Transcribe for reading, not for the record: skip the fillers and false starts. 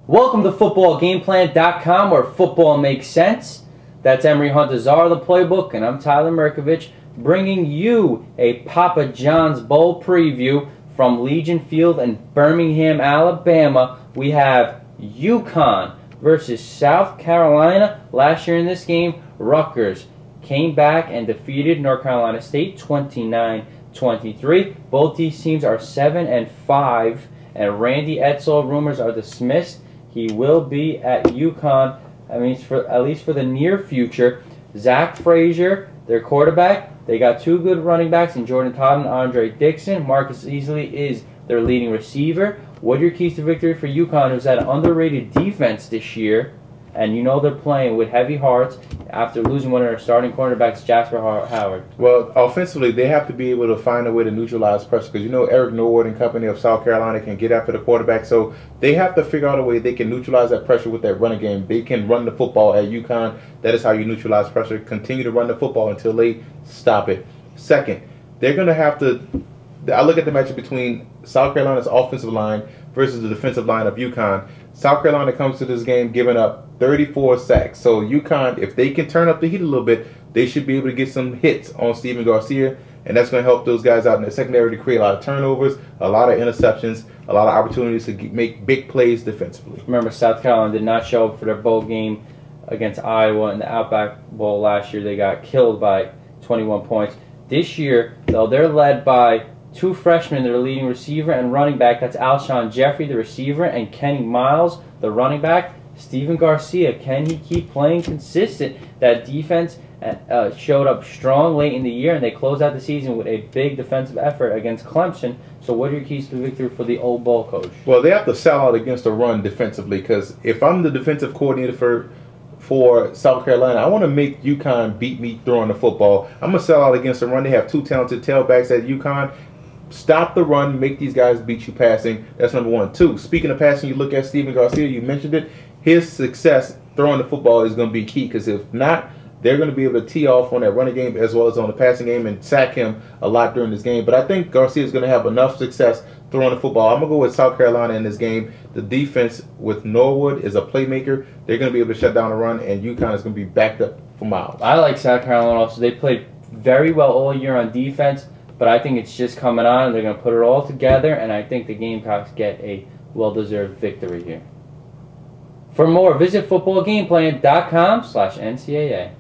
Welcome to footballgameplan.com, where football makes sense. That's Emory Huntazar, the playbook, and I'm Tyler Mirkovich, bringing you a Papa John's Bowl preview from Legion Field in Birmingham, Alabama. We have UConn versus South Carolina. Last year in this game, Rutgers came back and defeated North Carolina State 29-23. Both these teams are 7-5, and Randy Edsall rumors are dismissed. He will be at UConn, at least for the near future. Zach Frazier, their quarterback. They got two good running backs in Jordan Todd and Andre Dixon. Marcus Easley is their leading receiver. What are your keys to victory for UConn, who's had an underrated defense this year? And you know they're playing with heavy hearts after losing one of their starting cornerbacks, Jasper Howard. Well, offensively, they have to be able to find a way to neutralize pressure, because you know Eric Norwood and company of South Carolina can get after the quarterback. So they have to figure out a way they can neutralize that pressure with that running game. They can run the football at UConn. That is how you neutralize pressure. Continue to run the football until they stop it. Second, they're going to have to... I look at the matchup between South Carolina's offensive line versus the defensive line of UConn. South Carolina comes to this game giving up 34 sacks. So UConn, if they can turn up the heat a little bit, they should be able to get some hits on Stephen Garcia, and that's going to help those guys out in the secondary to create a lot of turnovers, a lot of interceptions, a lot of opportunities to make big plays defensively. Remember, South Carolina did not show up for their bowl game against Iowa in the Outback Bowl last year. They got killed by 21 points. This year, though, they're led by two freshmen, their leading receiver and running back. That's Alshon Jeffrey, the receiver, and Kenny Miles, the running back. Stephen Garcia, can he keep playing consistent? That defense showed up strong late in the year, and they closed out the season with a big defensive effort against Clemson. So what are your keys to victory for the old Bowl coach? Well, they have to sell out against the run defensively, because if I'm the defensive coordinator for South Carolina, I want to make UConn beat me throwing the football. I'm going to sell out against the run. They have two talented tailbacks at UConn. Stop the run, make these guys beat you passing. That's number one. Two, speaking of passing, you look at Stephen Garcia, you mentioned it. His success throwing the football is going to be key, because if not, they're going to be able to tee off on that running game as well as on the passing game and sack him a lot during this game. But I think Garcia is going to have enough success throwing the football. I'm going to go with South Carolina in this game. The defense with Norwood is a playmaker. They're going to be able to shut down the run, and UConn is going to be backed up for miles. I like South Carolina also. They played very well all year on defense, but I think it's just coming on. They're going to put it all together, and I think the Gamecocks get a well-deserved victory here. For more, visit footballgameplan.com/NCAA.